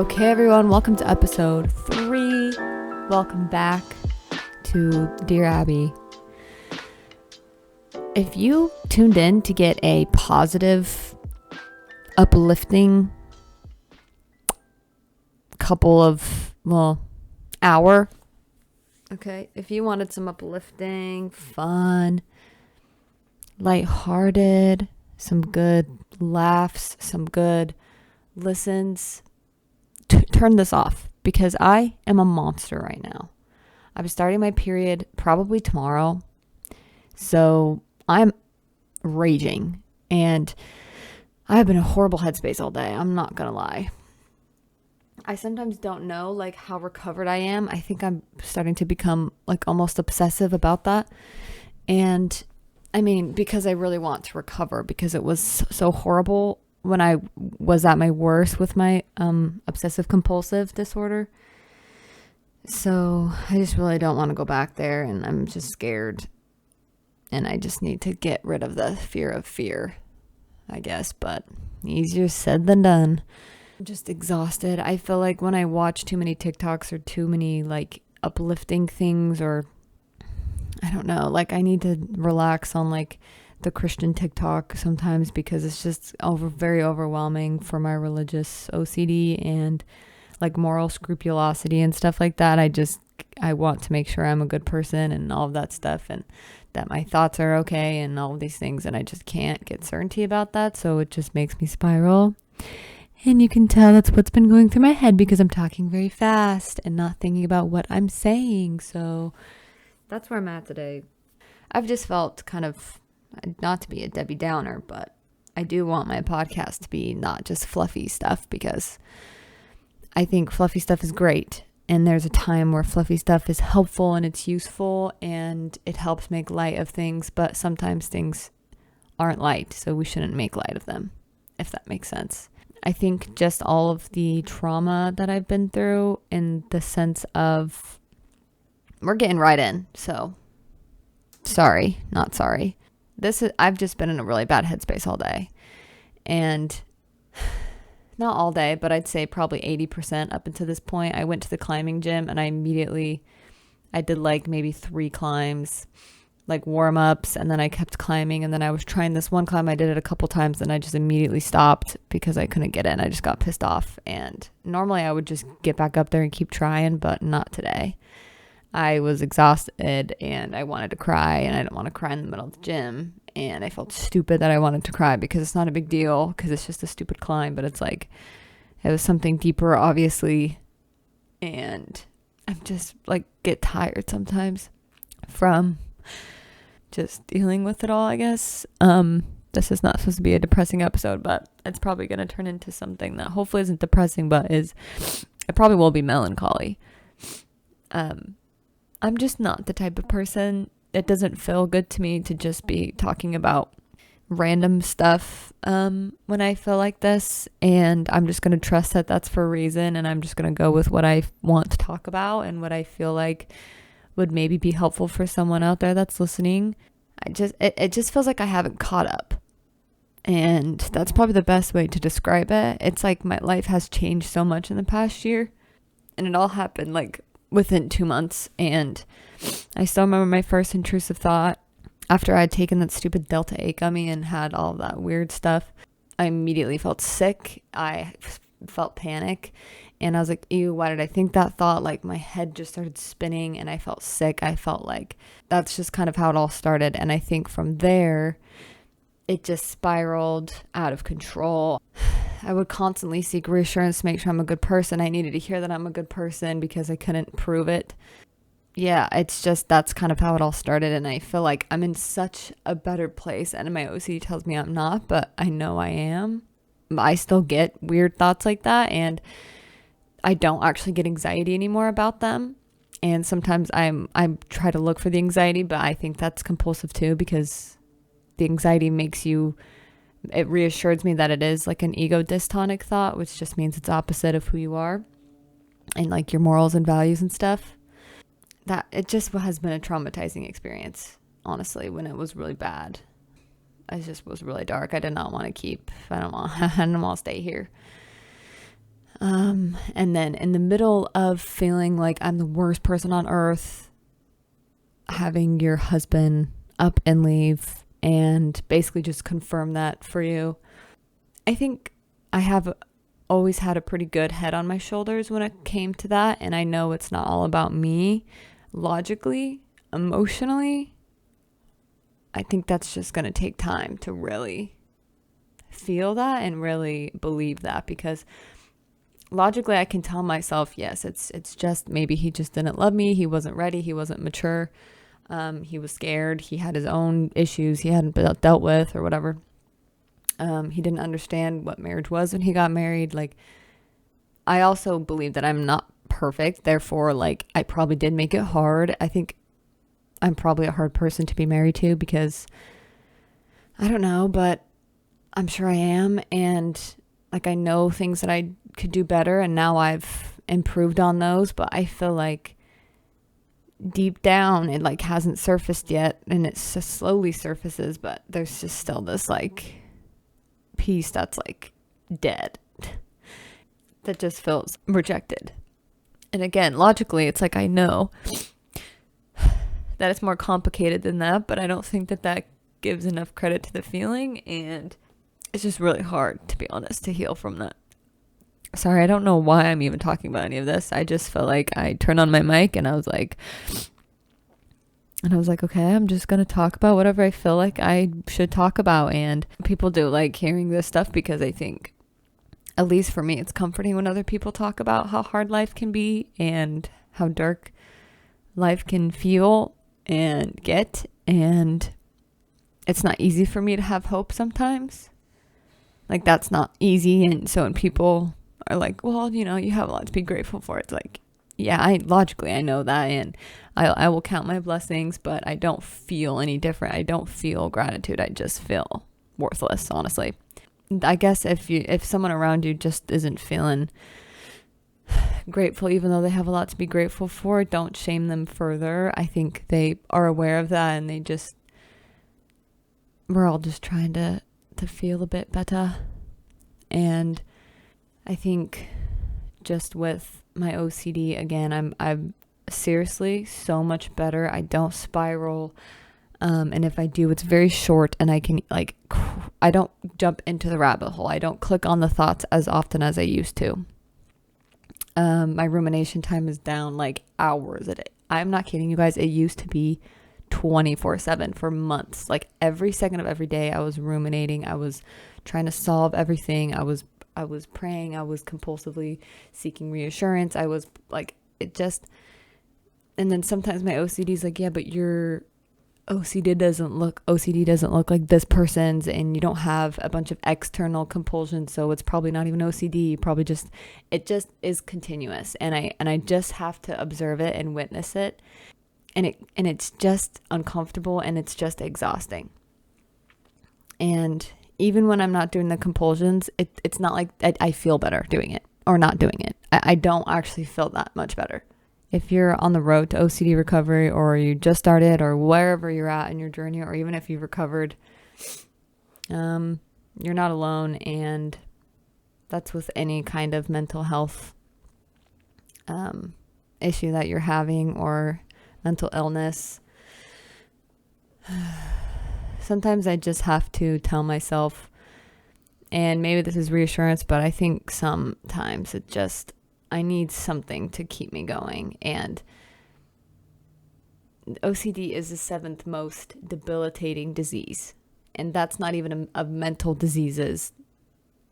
Okay, everyone, welcome to episode 3. Welcome back to Dear Abbey. If you tuned in to get a positive, uplifting hour, okay, if you wanted some uplifting, fun, lighthearted, some good laughs, some good listens, turn this off because I am a monster right now. I'm starting my period probably tomorrow, so I'm raging and I've been in a horrible headspace all day. I'm not gonna lie. I sometimes don't know like how recovered I am. I think I'm starting to become like almost obsessive about that. And I mean, because I really want to recover because it was so horrible when I was at my worst with my obsessive compulsive disorder. So I just really don't want to go back there, and I'm just scared. And I just need to get rid of the fear of fear, I guess, but easier said than done. I'm just exhausted. I feel like when I watch too many TikToks or too many like uplifting things, or I don't know, like I need to relax on like the Christian TikTok sometimes because it's just very overwhelming for my religious OCD and like moral scrupulosity and stuff like that. I want to make sure I'm a good person and all of that stuff, and that my thoughts are okay and all of these things, and I just can't get certainty about that, so it just makes me spiral. And you can tell that's what's been going through my head because I'm talking very fast and not thinking about what I'm saying. So that's where I'm at today. I've just felt kind of, not to be a Debbie Downer, but I do want my podcast to be not just fluffy stuff, because I think fluffy stuff is great. And there's a time where fluffy stuff is helpful and it's useful and it helps make light of things, but sometimes things aren't light, so we shouldn't make light of them, if that makes sense. I think just all of the trauma that I've been through, in the sense of, we're getting right in, so not sorry. I've just been in a really bad headspace all day, and not all day, but I'd say probably 80% up until this point. I went to the climbing gym and I did like maybe 3 climbs, like warm-ups, and then I kept climbing, and then I was trying this one climb. I did it a couple times and I just immediately stopped because I couldn't get in. I just got pissed off, and normally I would just get back up there and keep trying, but not today. I was exhausted and I wanted to cry, and I didn't want to cry in the middle of the gym, and I felt stupid that I wanted to cry because it's not a big deal because it's just a stupid climb, but it's like it was something deeper, obviously. And I'm just like get tired sometimes from just dealing with it all, I guess. This is not supposed to be a depressing episode, but it's probably going to turn into something that hopefully isn't depressing, but it probably will be melancholy. I'm just not the type of person. It doesn't feel good to me to just be talking about random stuff when I feel like this, and I'm just going to trust that that's for a reason, and I'm just going to go with what I want to talk about and what I feel like would maybe be helpful for someone out there that's listening. It just feels like I haven't caught up, and that's probably the best way to describe it. It's like my life has changed so much in the past year, and it all happened like within 2 months. And I still remember my first intrusive thought after I had taken that stupid Delta 8 gummy and had all that weird stuff. I immediately felt sick. I felt panic, and I was like, ew, why did I think that thought? Like my head just started spinning and I felt sick. I felt like that's just kind of how it all started. And I think from there, it just spiraled out of control. I would constantly seek reassurance to make sure I'm a good person. I needed to hear that I'm a good person because I couldn't prove it. Yeah, it's just, that's kind of how it all started. And I feel like I'm in such a better place. And my OCD tells me I'm not, but I know I am. I still get weird thoughts like that. And I don't actually get anxiety anymore about them. And sometimes I try to look for the anxiety, but I think that's compulsive too, because the anxiety it reassures me that it is like an ego dystonic thought, which just means it's opposite of who you are and like your morals and values and stuff. That it just has been a traumatizing experience, honestly, when it was really bad. It just was really dark. I did not want to I didn't want to stay here. And then in the middle of feeling like I'm the worst person on earth, having your husband up and leave and basically just confirm that for you. I think I have always had a pretty good head on my shoulders when it came to that. And I know it's not all about me logically, emotionally. I think that's just going to take time to really feel that and really believe that, because logically I can tell myself, yes, it's just maybe he just didn't love me. He wasn't ready. He wasn't mature. He was scared. He had his own issues he hadn't dealt with or whatever. He didn't understand what marriage was when he got married. Like, I also believe that I'm not perfect. Therefore, like, I probably did make it hard. I think I'm probably a hard person to be married to because I don't know, but I'm sure I am. And like, I know things that I could do better, and now I've improved on those, but I feel like deep down it like hasn't surfaced yet, and it just slowly surfaces, but there's just still this like piece that's like dead that just feels rejected. And again, logically it's like I know that it's more complicated than that, but I don't think that gives enough credit to the feeling, and it's just really hard, to be honest, to heal from that. Sorry, I don't know why I'm even talking about any of this. I just felt like I turned on my mic and I was like, okay, I'm just going to talk about whatever I feel like I should talk about. And people do like hearing this stuff because I think, at least for me, it's comforting when other people talk about how hard life can be and how dark life can feel and get. And it's not easy for me to have hope sometimes. Like, that's not easy. And so when people are like, well, you know, you have a lot to be grateful for, it's like, yeah, I know that, and I will count my blessings, but I don't feel any different. I don't feel gratitude. I just feel worthless, honestly. I guess if someone around you just isn't feeling grateful, even though they have a lot to be grateful for, don't shame them further. I think they are aware of that, and we're all just trying to feel a bit better. And I think just with my OCD, again, I'm seriously so much better. I don't spiral. And if I do, it's very short, and I can I don't jump into the rabbit hole. I don't click on the thoughts as often as I used to. My rumination time is down like hours a day. I'm not kidding you guys. It used to be 24/7 for months. Like every second of every day I was ruminating. I was trying to solve everything. I was praying. I was compulsively seeking reassurance. I was like, it just, and then sometimes my OCD is like, yeah, but your OCD doesn't look like this person's, and you don't have a bunch of external compulsions, so it's probably not even OCD. Probably it just is continuous, and I just have to observe it and witness it, and it's just uncomfortable, and it's just exhausting. And even when I'm not doing the compulsions, it's not like I feel better doing it or not doing it. I don't actually feel that much better. If you're on the road to OCD recovery, or you just started, or wherever you're at in your journey, or even if you've recovered, you're not alone. And that's with any kind of mental health issue that you're having, or mental illness. Sometimes I just have to tell myself, and maybe this is reassurance, but I think sometimes I need something to keep me going. And OCD is the 7th most debilitating disease. And that's not even a mental diseases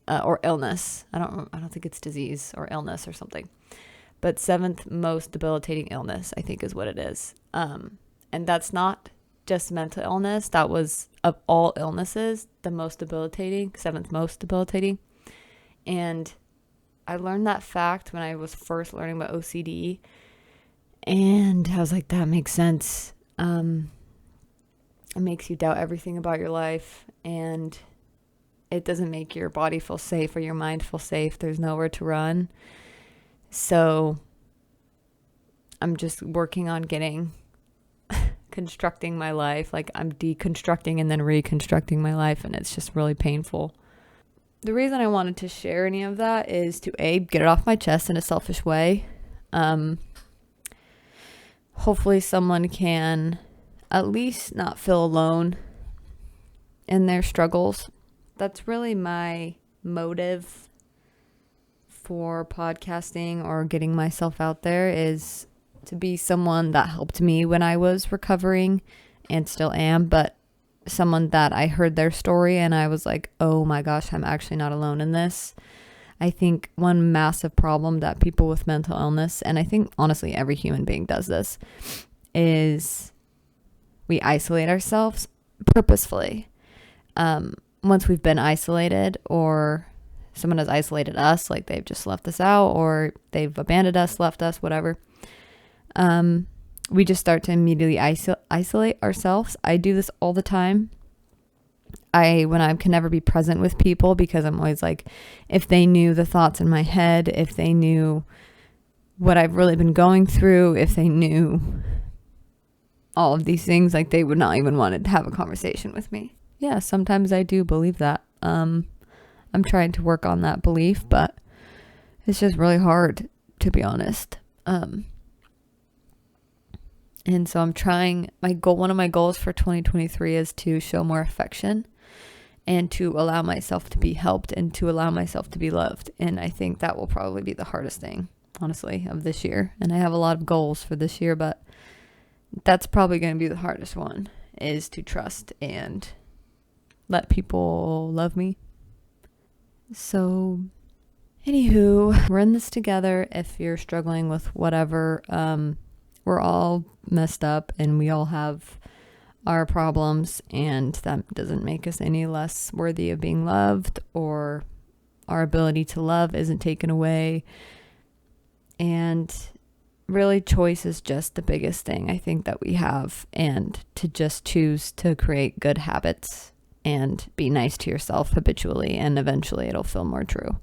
or illness. I don't think it's disease or illness or something. But 7th most debilitating illness, I think, is what it is. And that's not just mental illness. That was, of all illnesses, the most debilitating, 7th most debilitating. And I learned that fact when I was first learning about OCD, and I was like, that makes sense. It makes you doubt everything about your life, and it doesn't make your body feel safe or your mind feel safe. There's nowhere to run. So I'm just working on constructing my life. Like, I'm deconstructing and then reconstructing my life, and it's just really painful. the reason I wanted to share any of that is to get it off my chest in a selfish way. Hopefully someone can at least not feel alone in their struggles. That's really my motive for podcasting or getting myself out there, is to be someone that helped me when I was recovering and still am, but someone that I heard their story and I was like, oh my gosh, I'm actually not alone in this. I think one massive problem that people with mental illness, and I think honestly every human being does this, is we isolate ourselves purposefully. Once we've been isolated, or someone has isolated us, like they've just left us out or they've abandoned us, left us, whatever, we just start to immediately isolate ourselves. I do this all the time. When I can never be present with people, because I'm always like, if they knew the thoughts in my head, if they knew what I've really been going through, if they knew all of these things, like they would not even want to have a conversation with me. Yeah, sometimes I do believe that. I'm trying to work on that belief, but it's just really hard, to be honest. And so I'm trying, one of my goals for 2023 is to show more affection and to allow myself to be helped and to allow myself to be loved. And I think that will probably be the hardest thing, honestly, of this year. And I have a lot of goals for this year, but that's probably going to be the hardest one, is to trust and let people love me. So, anywho, we're in this together. If you're struggling with whatever, we're all messed up and we all have our problems, and that doesn't make us any less worthy of being loved, or our ability to love isn't taken away. And really, choice is just the biggest thing I think that we have, and to just choose to create good habits and be nice to yourself habitually, and eventually it'll feel more true.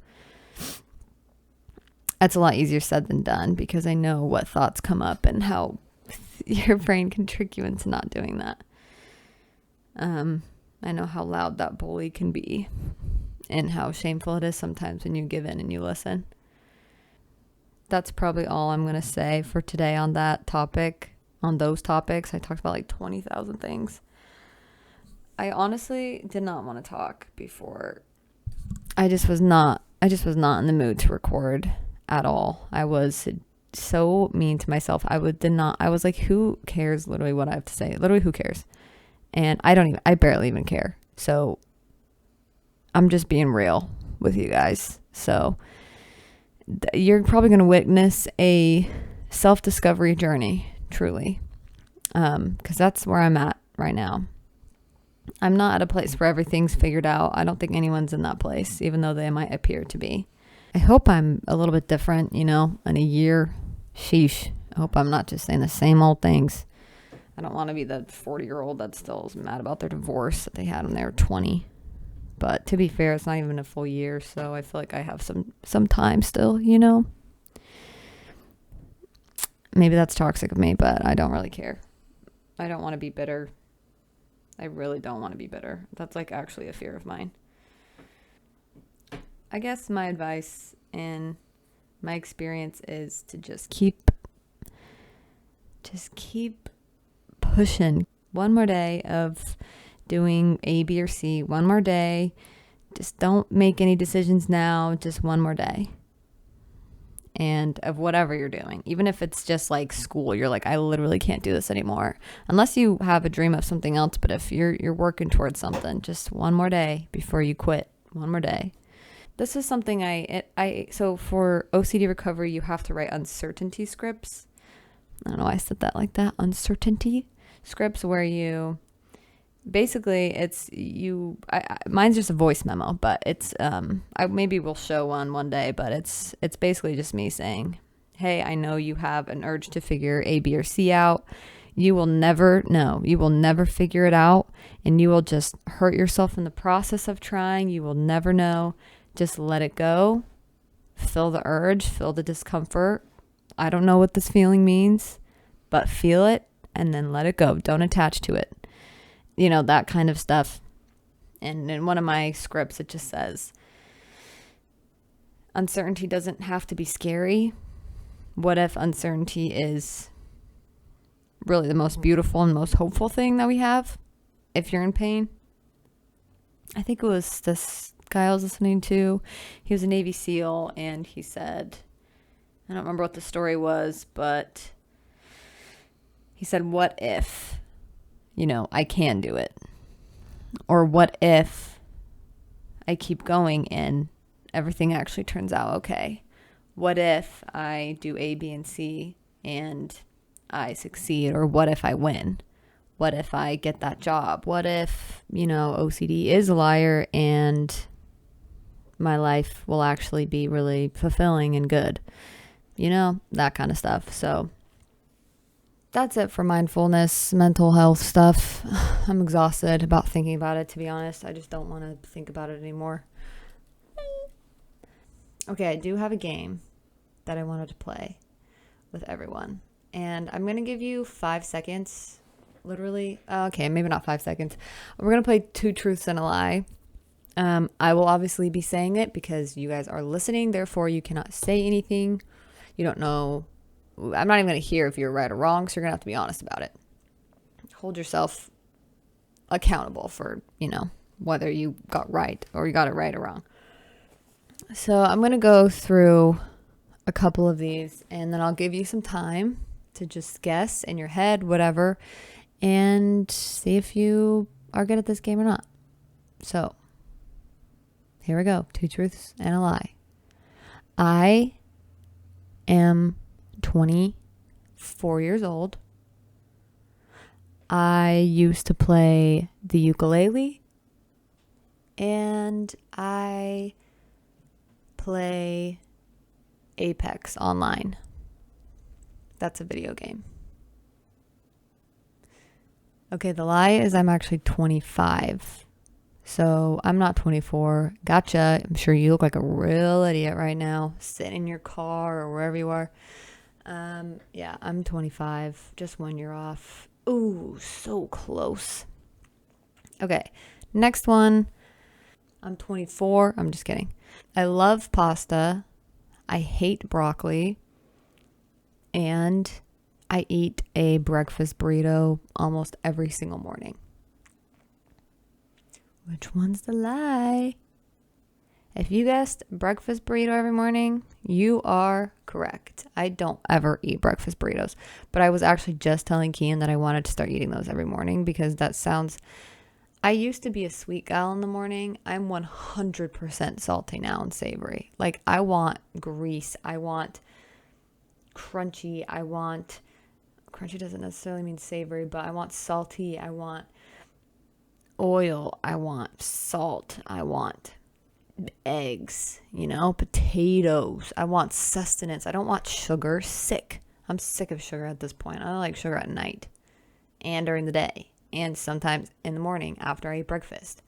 That's a lot easier said than done, because I know what thoughts come up and how your brain can trick you into not doing that. I know how loud that bully can be and how shameful it is sometimes when you give in and you listen. That's probably all I'm going to say for today on that topic, on those topics. I talked about like 20,000 things. I honestly did not want to talk before. I just was not in the mood to record at all. I was so mean to myself. I was like, who cares literally what I have to say? Literally, who cares? And I barely even care. So I'm just being real with you guys. So you're probably going to witness a self-discovery journey, truly. Because that's where I'm at right now. I'm not at a place where everything's figured out. I don't think anyone's in that place, even though they might appear to be. I hope I'm a little bit different, in a year. Sheesh. I hope I'm not just saying the same old things. I don't want to be the 40-year-old that still is mad about their divorce that they had when they were 20. But to be fair, it's not even a full year, so I feel like I have some time still, Maybe that's toxic of me, but I don't really care. I don't want to be bitter. I really don't want to be bitter. That's like actually a fear of mine. I guess my advice and my experience is to just keep pushing. One more day of doing A, B, or C. One more day. Just don't make any decisions now. Just one more day. And of whatever you're doing, even if it's just like school, you're like, I literally can't do this anymore, unless you have a dream of something else. But if you're working towards something, just one more day before you quit. One more day. This is something so for OCD recovery, you have to write uncertainty scripts. I don't know why I said that like that. Uncertainty scripts, where you basically mine's just a voice memo, but it's I maybe will show one day, but it's basically just me saying, hey, I know you have an urge to figure A, B, or C out. You will never know. You will never figure it out, and you will just hurt yourself in the process of trying. You will never know. Just let it go. Feel the urge, feel the discomfort. I don't know what this feeling means, but feel it and then let it go. Don't attach to it. That kind of stuff. And in one of my scripts, it just says, uncertainty doesn't have to be scary? What if uncertainty is really the most beautiful and most hopeful thing that we have if you're in pain? I think it was this guy I was listening to. He was a Navy SEAL, and he said, I don't remember what the story was, but he said, what if, I can do it? Or what if I keep going and everything actually turns out okay? What if I do A, B, and C and I succeed? Or what if I win? What if I get that job? What if, OCD is a liar and my life will actually be really fulfilling and good? That kind of stuff. So that's it for mindfulness, mental health stuff. I'm exhausted about thinking about it, to be honest. I just don't want to think about it anymore. Okay, I do have a game that I wanted to play with everyone. And I'm going to give you 5 seconds, literally. Okay, maybe not 5 seconds. We're going to play 2 truths and a lie. I will obviously be saying it because you guys are listening. Therefore, you cannot say anything. You don't know. I'm not even going to hear if you're right or wrong, so you're going to have to be honest about it. Hold yourself accountable for, whether you got right or you got it right or wrong. So I'm going to go through a couple of these, and then I'll give you some time to just guess in your head, whatever, and see if you are good at this game or not. So here we go. 2 truths and a lie. I am 24 years old. I used to play the ukulele, and I play Apex online. That's a video game. Okay, the lie is I'm actually 25. So I'm not 24. Gotcha. I'm sure you look like a real idiot right now, sitting in your car or wherever you are. Yeah, I'm 25. Just 1 year off. Ooh, so close. Okay, next one. I'm 24. I'm just kidding. I love pasta. I hate broccoli. And I eat a breakfast burrito almost every single morning. Which one's the lie? If you guessed breakfast burrito every morning, you are correct. I don't ever eat breakfast burritos, but I was actually just telling Kian that I wanted to start eating those every morning because that sounds... I used to be a sweet gal in the morning. I'm 100% salty now and savory. Like, I want grease. I want crunchy. Crunchy doesn't necessarily mean savory, but I want salty. I want oil. I want salt. I want eggs, potatoes. I want sustenance. I don't want sugar. Sick. I'm sick of sugar at this point. I like sugar at night and during the day and sometimes in the morning after I eat breakfast.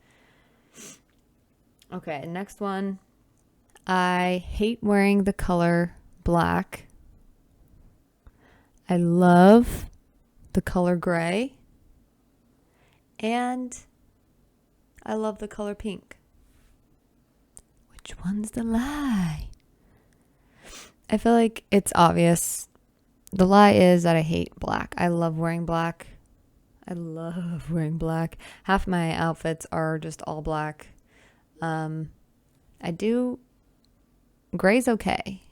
Okay, next one. I hate wearing the color black. I love the color gray. And I love the color pink. Which one's the lie? I feel like it's obvious. The lie is that I hate black. I love wearing black. Half my outfits are just all black. Gray's okay,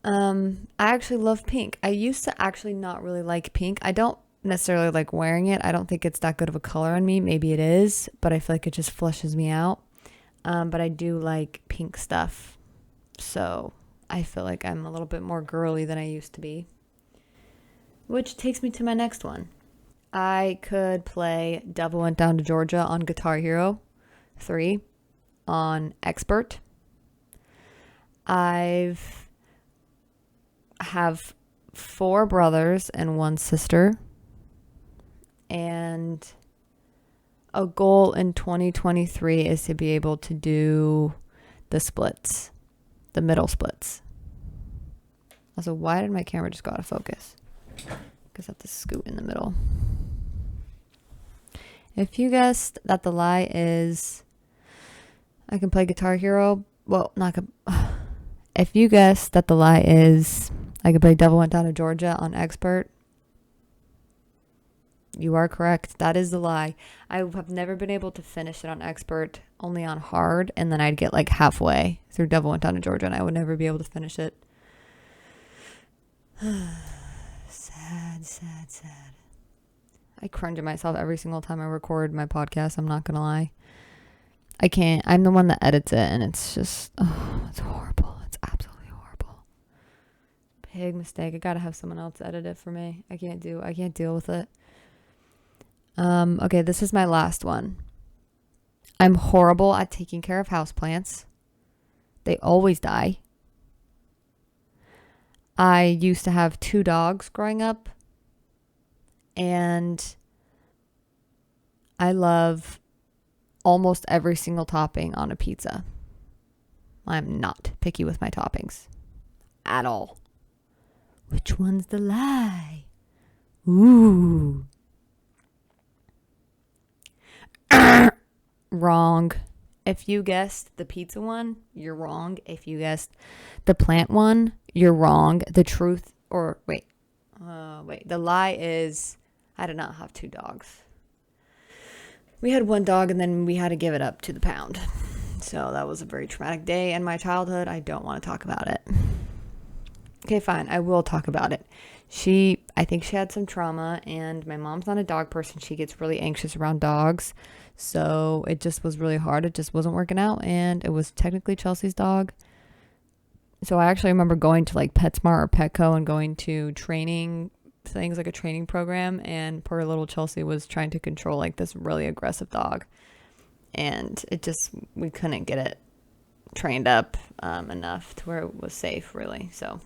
I actually love pink. I used to actually not really like pink. I don't necessarily like wearing it. I don't think it's that good of a color on me. Maybe it is, but I feel like it just flushes me out. But I do like pink stuff. So I feel like I'm a little bit more girly than I used to be. Which takes me to my next one. I could play Devil Went Down to Georgia on Guitar Hero 3 on Expert. I have 4 brothers and 1 sister. And a goal in 2023 is to be able to do the splits, the middle splits. Also, why did my camera just go out of focus? Because I have to scoot in the middle. If you guessed that the lie is I can play Guitar Hero, well, not if you guess that the lie is I could play Devil Went Down to Georgia on expert, you are correct. That is the lie. I have never been able to finish it on expert, only on hard, and then I'd get like halfway through Devil Went Down to Georgia and I would never be able to finish it. Sad, sad, sad. I cringe at myself every single time I record my podcast. I'm not going to lie. I can't. I'm the one that edits it, and it's just, it's horrible. It's absolutely horrible. Big mistake. I got to have someone else edit it for me. I can't deal with it. Okay, this is my last one. I'm horrible at taking care of houseplants. They always die. I used to have 2 dogs growing up, and I love almost every single topping on a pizza. I'm not picky with my toppings at all. Which one's the lie? Ooh. Wrong. If you guessed the pizza one, you're wrong. If you guessed the plant one, you're wrong. The truth, or the lie is I did not have 2 dogs. We had 1 dog and then we had to give it up to the pound. So that was a very traumatic day in my childhood. I don't want to talk about it. Okay, fine. I will talk about it. I think she had some trauma, and my mom's not a dog person. She gets really anxious around dogs. So it just was really hard. It just wasn't working out, and it was technically Chelsea's dog. So I actually remember going to like PetSmart or Petco and going to training things, like a training program, and poor little Chelsea was trying to control like this really aggressive dog, and we couldn't get it trained up enough to where it was safe, really. So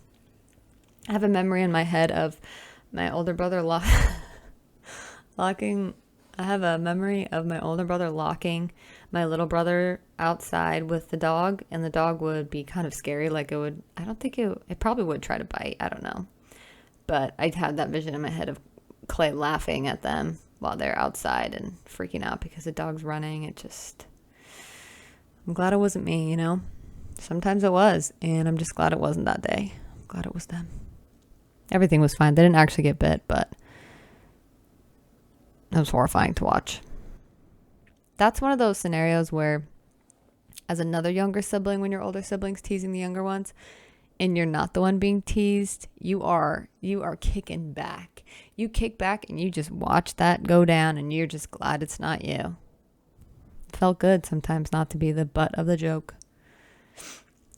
I have a memory in my head of my older brother locking my little brother outside with the dog, and the dog would be kind of scary. Like it probably would try to bite. I don't know. But I'd had that vision in my head of Clay laughing at them while they're outside and freaking out because the dog's running. I'm glad it wasn't me, you know? Sometimes it was, and I'm just glad it wasn't that day. I'm glad it was them. Everything was fine. They didn't actually get bit, but it was horrifying to watch. That's one of those scenarios where, as another younger sibling, when your older sibling's teasing the younger ones, and you're not the one being teased, you are kicking back. You kick back and you just watch that go down, and you're just glad it's not you. It felt good sometimes not to be the butt of the joke.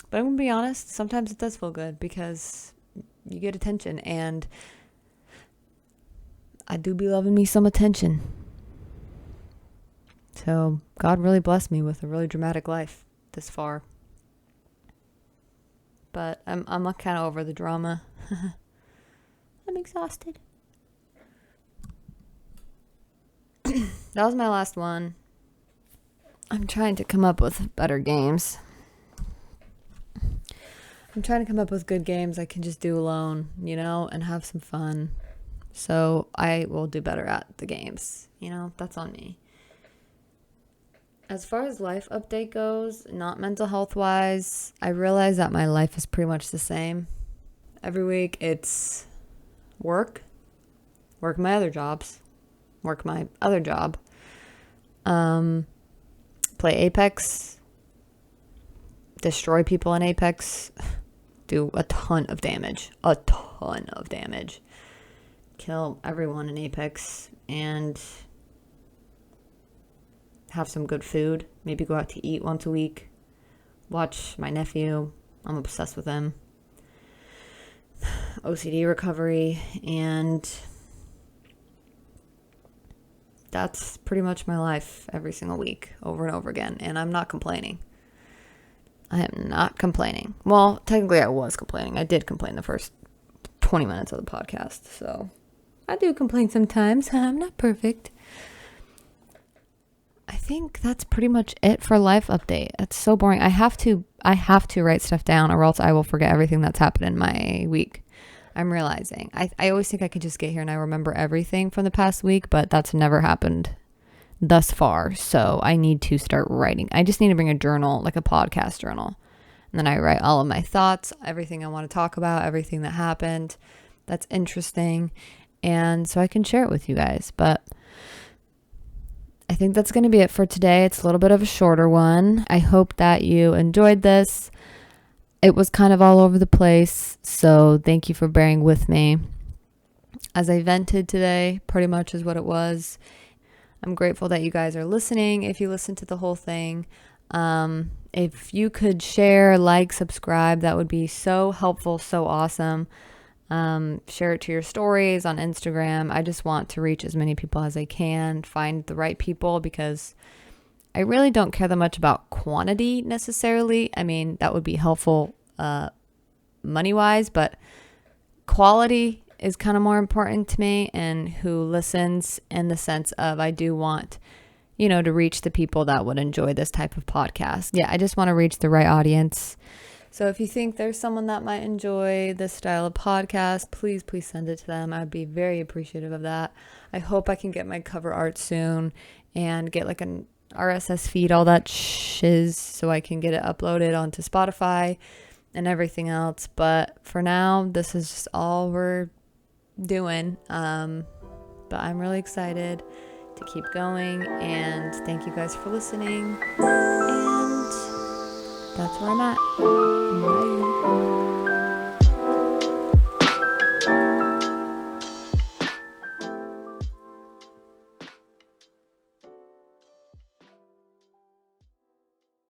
But I'm going to be honest, sometimes it does feel good because you get attention, and I do be loving me some attention. So God really blessed me with a really dramatic life this far. But I'm kind of over the drama. I'm exhausted. That was my last one. I'm trying to come up with better games. I'm trying to come up with good games I can just do alone, and have some fun. So I will do better at the games. That's on me. As far as life update goes, not mental health wise, I realize that my life is pretty much the same. Every week it's work my other jobs, work my other job, play Apex, destroy people in Apex, do a ton of damage, kill everyone in Apex, and have some good food, maybe go out to eat once a week, watch my nephew, I'm obsessed with him, OCD recovery, and that's pretty much my life every single week, over and over again, and I'm not complaining. I am not complaining. Well, technically I was complaining. I did complain the first 20 minutes of the podcast, so I do complain sometimes. I'm not perfect. I think that's pretty much it for life update. That's so boring. I have to write stuff down, or else I will forget everything that's happened in my week. I'm realizing. I always think I could just get here and I remember everything from the past week, but that's never happened thus far. So I need to start writing. I just need to bring a journal, like a podcast journal, And I write all of my thoughts, everything I want to talk about, everything that happened that's interesting. And so I can share it with you guys. But I think that's going to be it for today. It's a little bit of a shorter one. I hope that you enjoyed this. It was kind of all over the place, so thank you for bearing with me. As I vented today, pretty much is what it was. I'm grateful that you guys are listening. If you listen to the whole thing, if you could share, like, subscribe, that would be so helpful, so awesome. Share it to your stories on Instagram. I just want to reach as many people as I can, find the right people, because I really don't care that much about quantity necessarily. I mean, that would be helpful money-wise, but quality is kind of more important to me, and who listens, in the sense of I do want, to reach the people that would enjoy this type of podcast. Yeah, I just want to reach the right audience. So if you think there's someone that might enjoy this style of podcast, please send it to them. I'd be very appreciative of that. I hope I can get my cover art soon and get like an RSS feed, all that shiz, so I can get it uploaded onto Spotify and everything else. But for now, this is just all we're doing. But I'm really excited to keep going, and thank you guys for listening. And that's where I'm at. Bye.